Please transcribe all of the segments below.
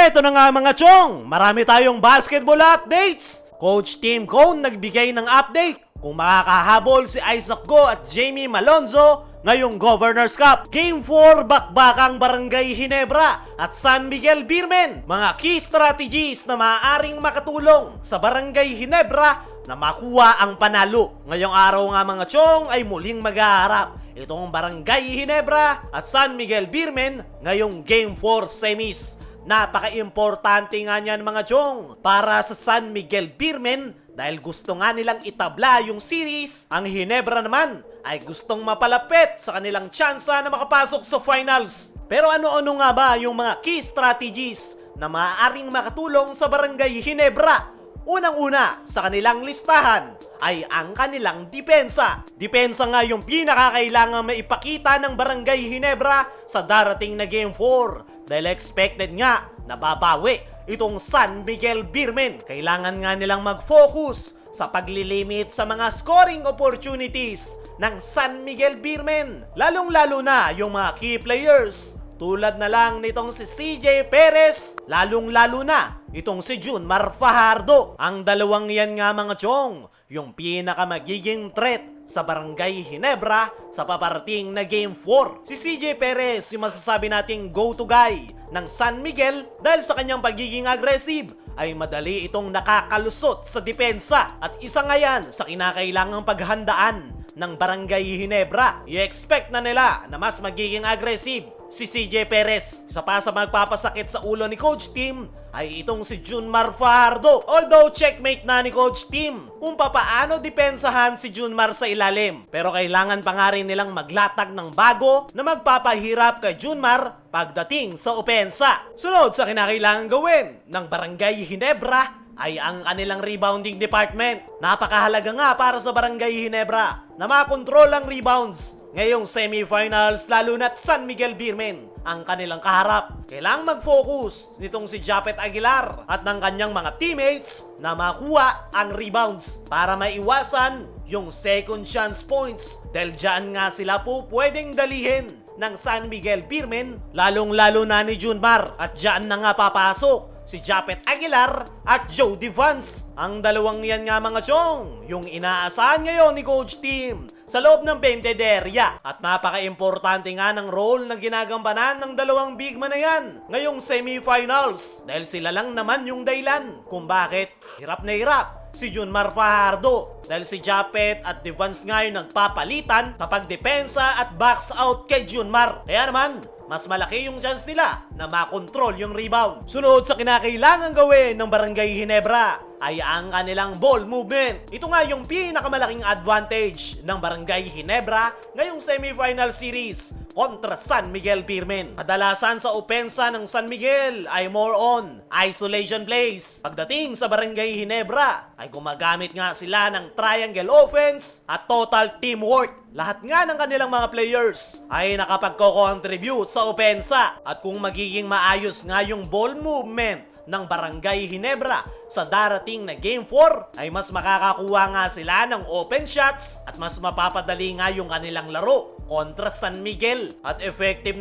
Eto na nga mga chong, marami tayong basketball updates. Coach Tim Cone nagbigay ng update kung makakahabol si Isaac Go at Jamie Malonzo ngayong Governors Cup. Game 4, bakbakang Barangay Ginebra at San Miguel Beermen. Mga key strategies na maaaring makatulong sa Barangay Ginebra na makuha ang panalo. Ngayong araw nga mga chong ay muling maghaharap itong Barangay Ginebra at San Miguel Beermen ngayong Game 4 semis. Napaka-importante nga niyan mga chong para sa San Miguel Beermen dahil gusto nga nilang itabla yung series. Ang Ginebra naman ay gustong mapalapit sa kanilang tsansa na makapasok sa finals. Pero ano-ano nga ba yung mga key strategies na maaaring makatulong sa Barangay Ginebra? Unang-una sa kanilang listahan ay ang kanilang depensa. Depensa nga yung pinakakailangan maipakita ng Barangay Ginebra sa darating na Game 4. Dahil expected nga na babawi itong San Miguel Beermen. Kailangan nga nilang mag-focus sa paglilimit sa mga scoring opportunities ng San Miguel Beermen. Lalong-lalo na yung mga key players tulad na lang nitong si CJ Perez, lalong-lalo na itong si Junmar Fajardo. Ang dalawang yan nga mga chong, yung pinaka magiging threat sa Barangay Ginebra sa paparating na Game 4. Si CJ Perez yung masasabi nating go-to guy ng San Miguel dahil sa kanyang pagiging aggressive ay madali itong nakakalusot sa depensa at isa nga yan sa kinakailangang paghandaan ng Barangay Ginebra. I-expect na nila na mas magiging aggressive si CJ Perez. Isa pa sa magpapasakit sa ulo ni Coach Tim ay itong si Junmar Fajardo. Although checkmate na ni Coach Tim kung papaano depensahan si Junmar sa ilalim. Pero kailangan pa nga rin nilang maglatag ng bago na magpapahirap kay Junmar pagdating sa opensa. Sunod sa kinakailangan gawin ng Barangay Ginebra ay ang kanilang rebounding department. Napakahalaga nga para sa Barangay Ginebra na makontrol ang rebounds ngayong semifinals, lalo na't San Miguel Beermen ang kanilang kaharap. Kailangang mag-focus nitong si Japet Aguilar at ng kanyang mga teammates na makuha ang rebounds para maiwasan yung second chance points dahil dyan nga sila po pwedeng dalihin ng San Miguel Beermen, lalong-lalo na ni Junmar. At dyan na nga papasok si Japet Aguilar at Joe Devance. Ang dalawang yan nga mga chong, yung inaasahan ngayon ni Coach Tim sa loob ng 20 area. At napaka-importante nga ng role na ginagampanan ng dalawang big man na yan ngayong semifinals. Dahil sila lang naman yung dahilan kung bakit hirap na hirap si Junmar Fajardo. Dahil si Japet at Devance nga yung nagpapalitan kapag depensa at box out kay Junmar. Kaya naman, mas malaki yung chance nila na makontrol yung rebound. Sunod sa kinakailangan gawin ng Barangay Ginebra ay ang kanilang ball movement. Ito nga yung pinakamalaking advantage ng Barangay Ginebra ngayong semifinal series kontra San Miguel Beermen. Kadalasan sa opensa ng San Miguel ay more on isolation plays. Pagdating sa Barangay Ginebra ay gumagamit nga sila ng triangle offense at total teamwork. Lahat nga ng kanilang mga players ay nakapagko-contribute sa opensa. At kung magiging maayos nga yung ball movement ng Barangay Ginebra sa darating na Game 4 ay mas makakakuha nga sila ng open shots at mas mapapadali nga yung kanilang laro kontra San Miguel. At effective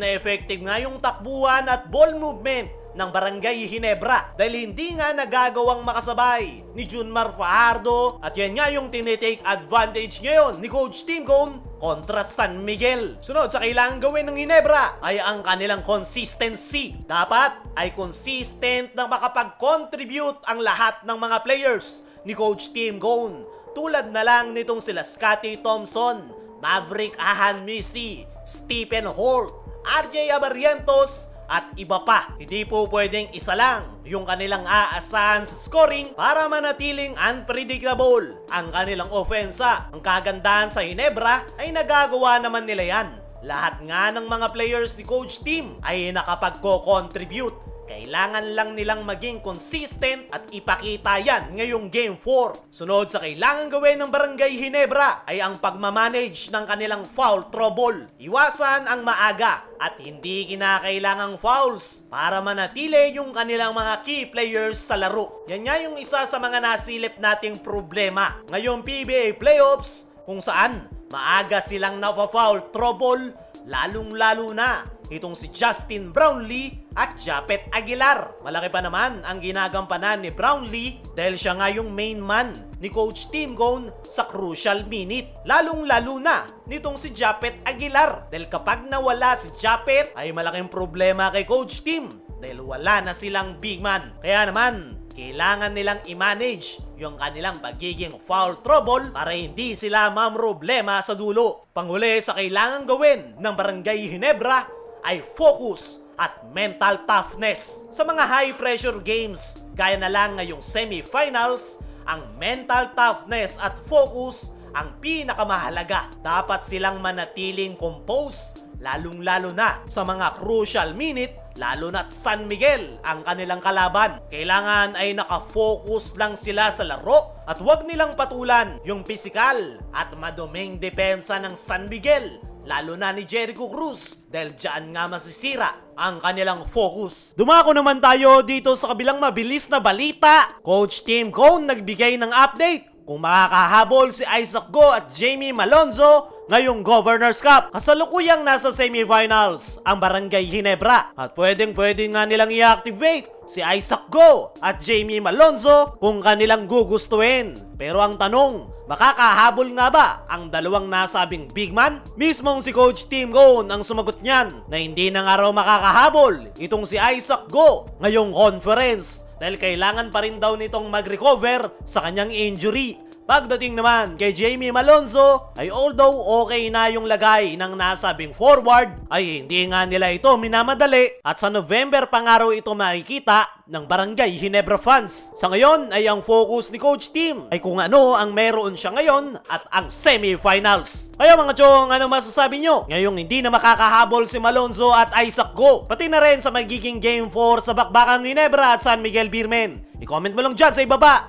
nga yung takbuhan at ball movement ng Barangay Ginebra dahil hindi nga nagagawang makasabay ni Junmar Fajardo at yan nga yung tinitake advantage ngayon ni Coach Tim Cone kontra San Miguel. Sunod sa kailangan gawin ng Ginebra ay ang kanilang consistency. Dapat ay consistent na makapag-contribute ang lahat ng mga players ni Coach Tim Cone. Tulad na lang nitong sila Scottie Thompson, Maverick Ahanmisi, Stephen Holt, RJ Abarrientos at iba pa. Hindi po pwedeng isa lang yung kanilang aasahan sa scoring para manatiling unpredictable ang kanilang ofensa. Ang kagandahan sa Ginebra ay nagagawa naman nila yan. Lahat nga ng mga players ni Coach Tim ay nakapagko-contribute. Kailangan lang nilang maging consistent at ipakita yan ngayong Game 4. Sunod sa kailangan gawin ng Barangay Ginebra ay ang pagmamanage ng kanilang foul trouble. Iwasan ang maaga at hindi kinakailangang fouls para manatili yung kanilang mga key players sa laro. Yan nga yung isa sa mga nasilip nating problema ngayong PBA playoffs kung saan maaga silang nafa-foul trouble, lalong-lalo na itong si Justin Brownlee at Japet Aguilar. Malaki pa naman ang ginagampanan ni Brownlee dahil siya nga yung main man ni Coach Tim Cone sa crucial minute. Lalong-lalo na nitong si Japet Aguilar dahil kapag nawala si Japet ay malaking problema kay Coach Tim dahil wala na silang big man. Kaya naman, kailangan nilang i-manage yung kanilang pagiging foul trouble para hindi sila mamroblema sa dulo. Panghuli sa kailangan gawin ng Barangay Ginebra ay focus at mental toughness. Sa mga high-pressure games, gaya na lang ngayong semifinals, ang mental toughness at focus ang pinakamahalaga. Dapat silang manatiling composed, lalong-lalo na sa mga crucial minute, lalo na't San Miguel ang kanilang kalaban. Kailangan ay nakafocus lang sila sa laro at huwag nilang patulan yung pisikal at maduming depensa ng San Miguel, lalo na ni Jericho Cruz, dahil dyan nga masisira ang kanilang focus. Dumako naman tayo dito sa kabilang mabilis na balita. Coach Tim Cone nagbigay ng update kung makakahabol si Isaac Go at Jamie Malonzo ngayong Governor's Cup. Kasalukuyang nasa semifinals ang Barangay Ginebra at pwedeng nga nilang i-activate si Isaac Go at Jamie Malonzo kung kanilang gugustuhin. Pero ang tanong, makakahabol nga ba ang dalawang nasabing big man? Mismong si Coach Tim Cone ang sumagot niyan na hindi na nga raw makakahabol itong si Isaac Go ngayong conference dahil kailangan pa rin daw nitong mag-recover sa kanyang injury. Pagdating naman kay Jamie Malonzo ay although okay na yung lagay ng nasabing forward ay hindi nga nila ito minamadali at sa November pa nga raw ito makikita ng Barangay Ginebra fans. Sa ngayon ay ang focus ni Coach Tim ay kung ano ang meron siya ngayon at ang semifinals. Kaya mga chong, ano masasabi nyo? Ngayong hindi na makakahabol si Malonzo at Isaac Go, pati na rin sa magiging Game 4 sa Bakbakang Ginebra at San Miguel Beermen. I-comment mo lang dyan sa ibaba.